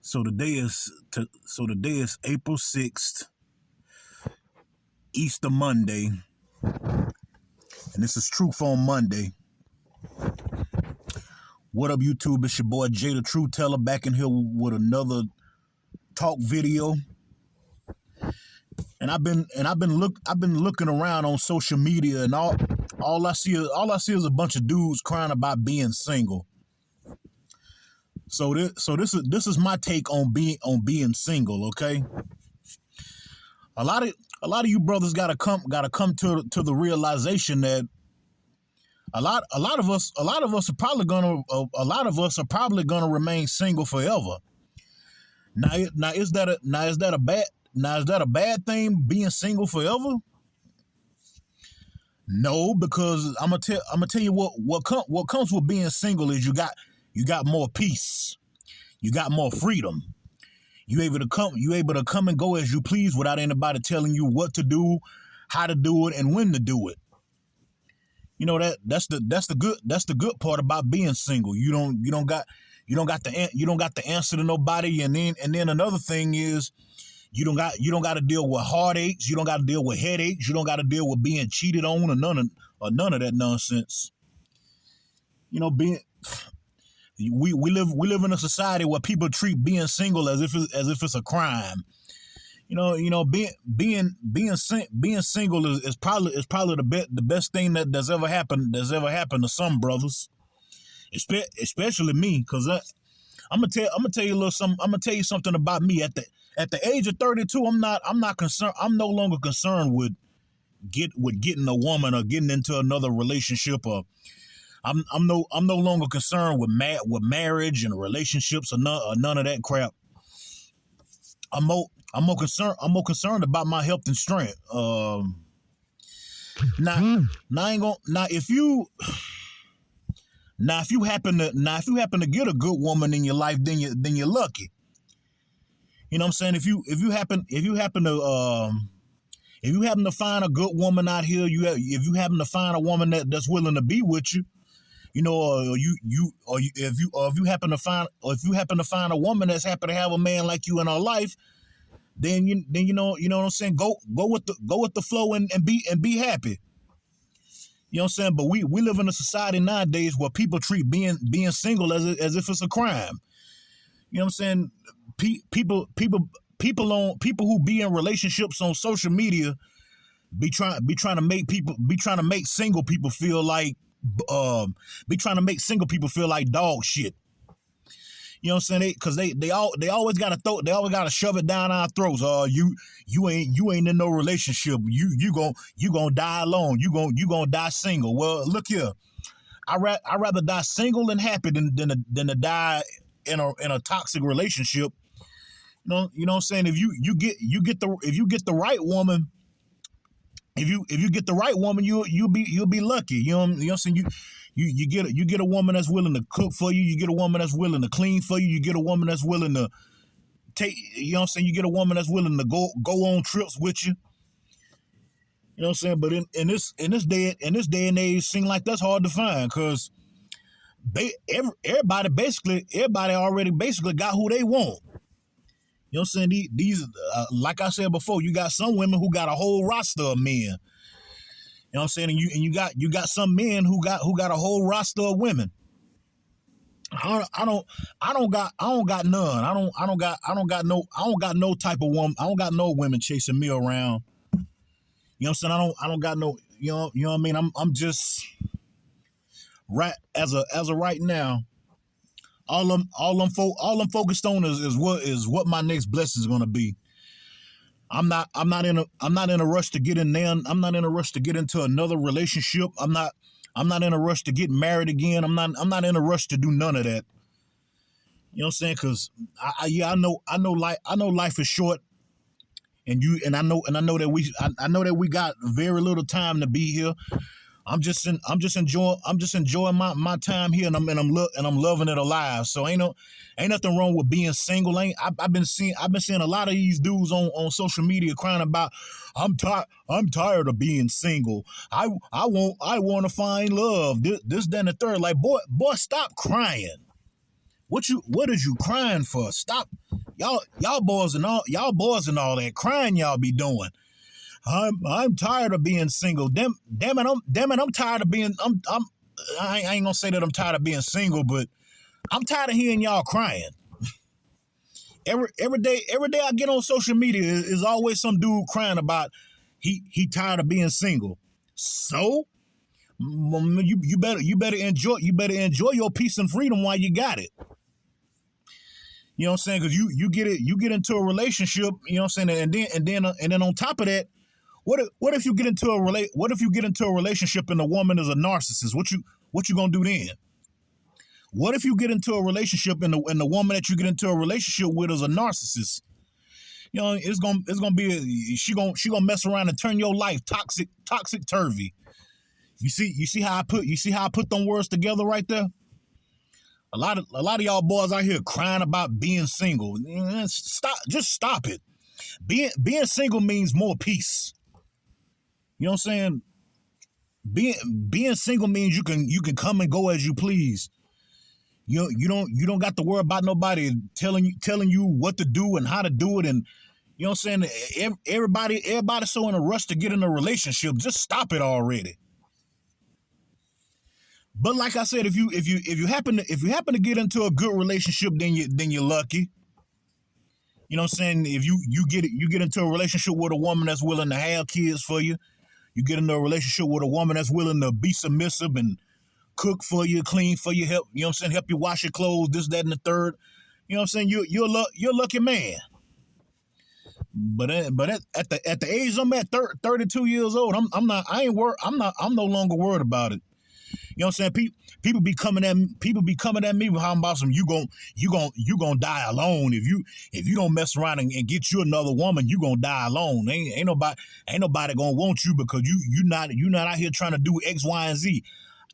So today is April 6th, Easter Monday, and this is Truth on Monday. What up, YouTube? It's your boy Jay the Truth Teller back in here with another talk video. And I've been looking around on social media, and all I see is a bunch of dudes crying about being single. So this is my take on being single. Okay, a lot of you brothers gotta come to the realization that a lot of us are probably gonna remain single forever. Now is that a bad thing, being single forever? No, because I'm gonna tell you what comes with being single is you got more peace, you got more freedom. You able to come and go as you please without anybody telling you what to do, how to do it, and when to do it. You know that's the good part about being single. You don't got the answer to nobody, and then another thing is you don't got to deal with heartaches. You don't got to deal with headaches. You don't got to deal with being cheated on or none of that nonsense. You know, we live in a society where people treat being single as if it's a crime. You know, being single is probably the best thing that's ever happened to some brothers, especially me, because I'm gonna tell you a little something. I'm gonna tell you something about me. At the age of 32, I'm not concerned. I'm no longer concerned with getting a woman or getting into another relationship, or I'm no longer concerned with marriage and relationships or none of that crap. I'm more concerned about my health and strength. If you happen to get a good woman in your life, then you're lucky. You know what I'm saying? If you happen to find a good woman out here, if you happen to find a woman that's willing to be with you, you know, if you happen to find a woman that's happy to have a man like you in her life, then you know what I'm saying. Go with the flow and be happy. You know what I'm saying? But we live in a society nowadays where people treat being single as if it's a crime. You know what I'm saying? People who be in relationships on social media be trying to make single people feel like dog shit. You know what I'm saying? Because they always gotta shove it down our throats. You ain't in no relationship. You gonna die alone. You gonna die single. Well, look here. I rather die single and happy than to die in a toxic relationship. You know what I'm saying? If you get the right woman, if you get the right woman, you'll be lucky. You know what I'm saying? You get a woman that's willing to cook for you. You get a woman that's willing to clean for you. You get a woman that's willing to take. You know what I'm saying? You get a woman that's willing to go on trips with you. You know what I'm saying? But in this day and age, seem like that's hard to find, because everybody already basically got who they want. You know what I'm saying? These like I said before, you got some women who got a whole roster of men. You know what I'm saying? And you got some men who got a whole roster of women. I don't got none. I don't got no type of woman. I don't got no women chasing me around. You know what I'm saying? I don't got no, you know what I mean? I'm just right as of right now. All I'm focused on is what my next blessing is gonna be. I'm not in a rush to get in there. I'm not in a rush to get into another relationship. I'm not in a rush to get married again. I'm not in a rush to do none of that. You know what I'm saying? Because I know life is short, and I know that we got very little time to be here. I'm just enjoying my time here, and I'm loving it alive. So ain't nothing wrong with being single. I've been seeing a lot of these dudes on social media crying about, I'm tired of being single. I want to find love. This, that, and the third. Like, boy, stop crying. what is you crying for? Stop, y'all boys and all that crying y'all be doing. I'm tired of being single. Damn it, I'm tired of being I ain't gonna say that I'm tired of being single, but I'm tired of hearing y'all crying. Every day I get on social media is always some dude crying about he tired of being single. So you better enjoy your peace and freedom while you got it. You know what I'm saying? Because you get into a relationship. You know what I'm saying? And then on top of that, what if you get into a relationship and the woman is a narcissist? What you gonna do then? What if you get into a relationship and the woman that you get into a relationship with is a narcissist? You know, it's gonna be she gonna mess around and turn your life toxic turvy. You see how I put them words together right there? A lot of y'all boys out here crying about being single. Stop it. Being single means more peace. You know what I'm saying? Being single means you can come and go as you please. You don't got to worry about nobody telling you what to do and how to do it. And you know what I'm saying? Everybody's so in a rush to get in a relationship. Just stop it already. But like I said, if you happen to get into a good relationship, then you're lucky. You know what I'm saying? If you get into a relationship with a woman that's willing to have kids for you, you get into a relationship with a woman that's willing to be submissive and cook for you, clean for you, help, you know what I'm saying, help you wash your clothes, this, that, and the third. You know what I'm saying? You're a lucky man. But at the age I'm at, 32 years old, I'm no longer worried about it. You know what I'm saying? People be coming at me with how about some you gonna die alone if you don't mess around and get you another woman, you gonna die alone. Ain't nobody gonna want you because you not out here trying to do X, Y, and Z.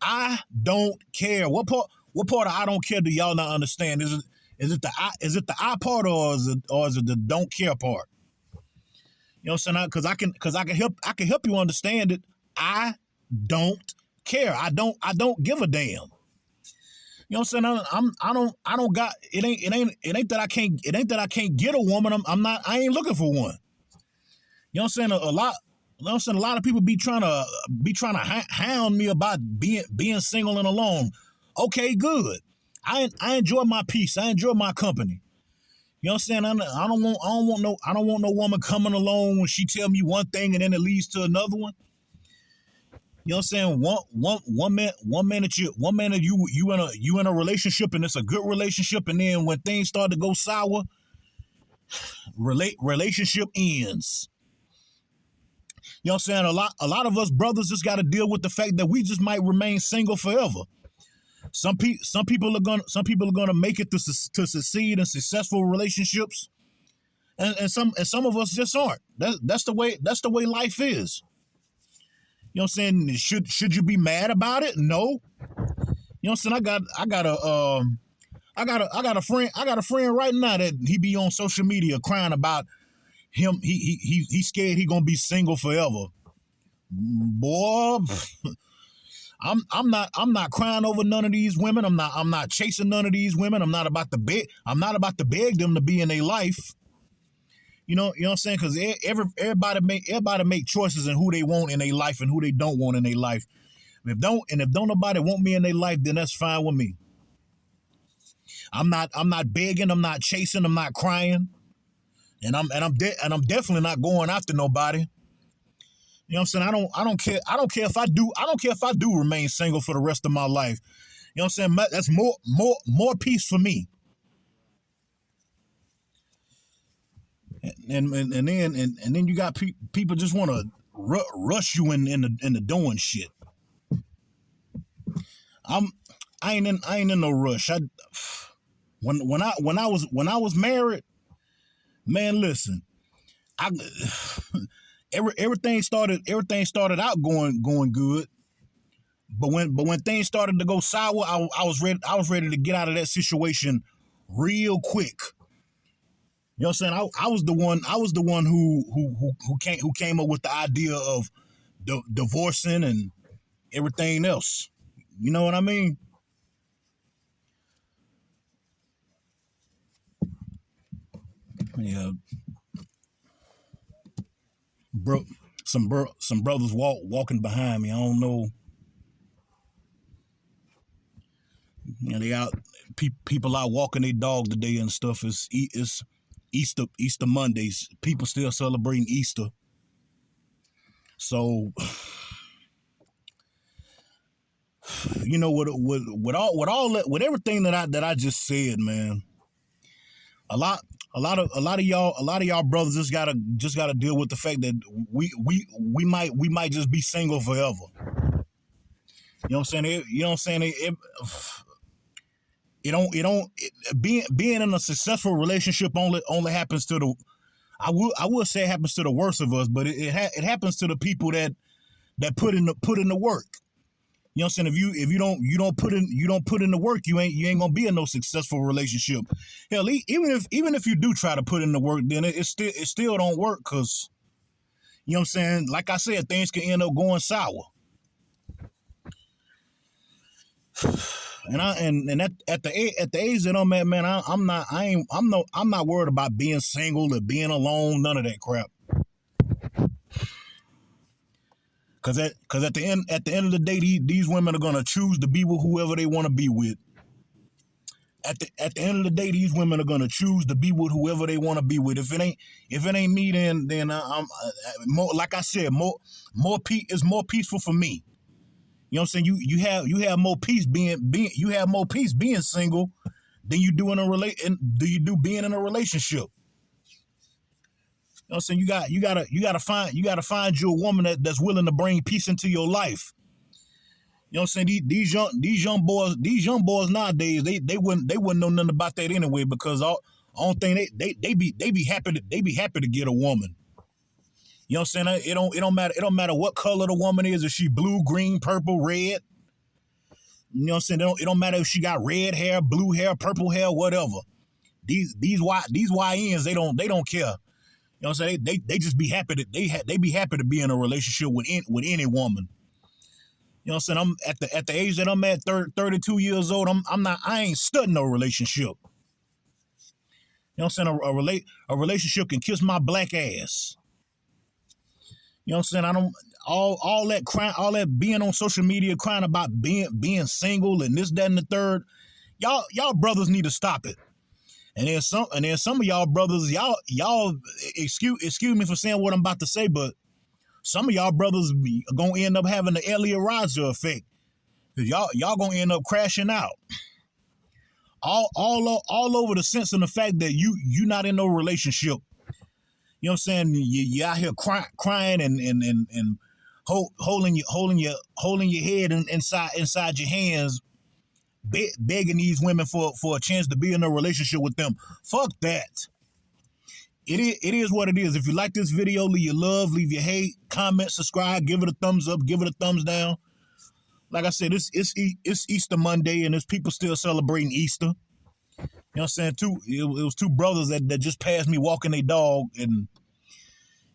I don't care. What part of I don't care do y'all not understand? Is it the I part or is it the don't care part? You know what I'm saying? Because I can help you understand it. I don't care. I don't give a damn. You know what I'm saying? I don't got it ain't that I can't get a woman. I ain't looking for one. You know what I'm saying? A lot of people be trying to hound me about being single and alone. Okay, good. I enjoy my peace. I enjoy my company. You know what I'm saying? I don't want no woman coming along when she tell me one thing and then it leads to another one. You know what I'm saying? One minute you in a relationship and it's a good relationship, and then when things start to go sour, relationship ends. You know what I'm saying? A lot of us brothers just got to deal with the fact that we just might remain single forever. Some people are gonna make it to succeed in successful relationships, and some of us just aren't. That's the way life is. You know what I'm saying? Should you be mad about it? No. You know what I'm saying? I got a friend right now that he be on social media crying about him. He's scared he gonna be single forever. Boy, I'm not crying over none of these women. I'm not chasing none of these women. I'm not about to beg them to be in their life. You know what I'm saying? Because everybody make choices in who they want in their life and who they don't want in their life. If don't nobody want me in their life, then that's fine with me. I'm not begging. I'm not chasing. I'm not crying, and I'm definitely not going after nobody. You know what I'm saying? I don't care. I don't care if I do remain single for the rest of my life. You know what I'm saying? That's more peace for me. And then you got people just want to rush you in the doing shit. I ain't in no rush. When I was married, man, listen, everything started out going good, but when things started to go sour, I was ready to get out of that situation real quick. You know what I'm saying? I was the one who came up with the idea of divorcing and everything else. You know what I mean? Yeah, bro. Some brothers walking behind me. I don't know. You know, they out people out walking their dog today and stuff. It's Easter Mondays. People still celebrating Easter. So you know with everything that I just said, man. A lot a lot of y'all brothers just gotta deal with the fact that we might just be single forever. You know what I'm saying? You know what I'm saying? Being in a successful relationship only happens to the I would say it happens to the worst of us, but it happens to the people that put in the work. You know what I'm saying? If you don't put in the work, you ain't gonna be in no successful relationship. Hell, even if you do try to put in the work, then it still don't work because you know what I'm saying. Like I said, things can end up going sour. And at the age that I'm at, man, I'm not worried about being single or being alone, none of that crap. Cause at the end of the day, these women are gonna choose to be with whoever they want to be with. At the end of the day, these women are gonna choose to be with whoever they want to be with. If it ain't me, then I'm more, like I said, more peaceful for me. You know what I'm saying? You have more peace being single than you do being in a relationship. You know what I'm saying? You gotta find you a woman that's willing to bring peace into your life. You know what I'm saying? These young boys nowadays, they wouldn't know nothing about that anyway, because all thing they be happy to get a woman. You know what I'm saying? It don't matter what color the woman is, if she blue, green, purple, red. You know what I'm saying? It don't matter if she got red hair, blue hair, purple hair, whatever. These YNs, they don't care. You know what I'm saying? They just be happy to they be happy to be in a relationship with any woman. You know what I'm saying? I'm at the age that I'm at, 32 years old. I ain't studying no relationship. You know what I'm saying? A relationship can kiss my black ass. You know what I'm saying? I don't all that crying, all that being on social media crying about being single and this, that, and the third. Y'all brothers need to stop it. And there's some of y'all brothers, y'all excuse me for saying what I'm about to say, but some of y'all brothers are gonna end up having the Elliot Rodger effect. Cause y'all gonna end up crashing out. All over the sense of the fact that you not in no relationship. You know what I'm saying? You out here crying and holding your head inside your hands, begging these women for a chance to be in a relationship with them. Fuck that. It is what it is. If you like this video, leave your love, leave your hate, comment, subscribe, give it a thumbs up, give it a thumbs down. Like I said, it's Easter Monday and there's people still celebrating Easter. You know what I'm saying? It was two brothers that just passed me walking their dog, and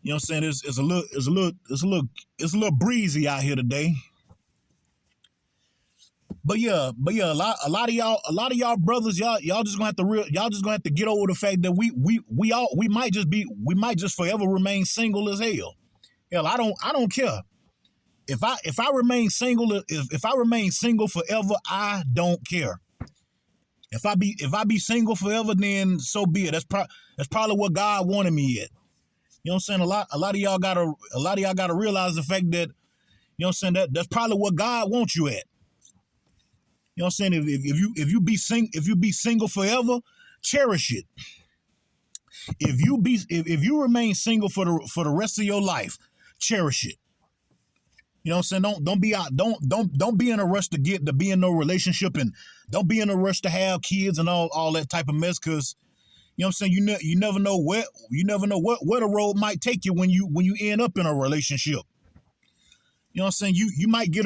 you know what I'm saying? It's a little breezy out here today. But yeah, a lot of y'all brothers, y'all just gonna have to get over the fact that we might just forever remain single as hell. Hell, I don't care. If I remain single, if I remain single forever, I don't care. If I be single forever, then so be it. That's probably what God wanted me at. You know what I'm saying? A lot of y'all gotta realize the fact that, you know what I'm saying, that's probably what God wants you at. You know what I'm saying? If you be single forever, cherish it. If you remain single for the rest of your life, cherish it. You know what I'm saying? Don't be in a rush to be in no relationship, and don't be in a rush to have kids and all that type of mess, because you know what I'm saying, you never know where the road might take you when you end up in a relationship. You know what I'm saying? You might get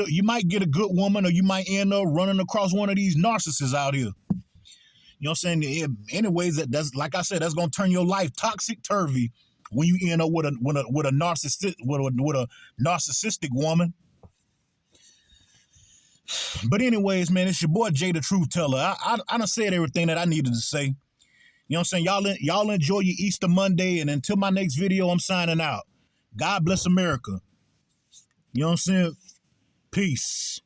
a good woman, or you might end up running across one of these narcissists out here. You know what I'm saying? Anyways, that's like I said, that's gonna turn your life toxic turvy when you end up with a narcissistic woman. But anyways, man, it's your boy Jay the Truth Teller. I done said everything that I needed to say. You know what I'm saying? Y'all enjoy your Easter Monday, and until my next video, I'm signing out. God bless America. You know what I'm saying? Peace.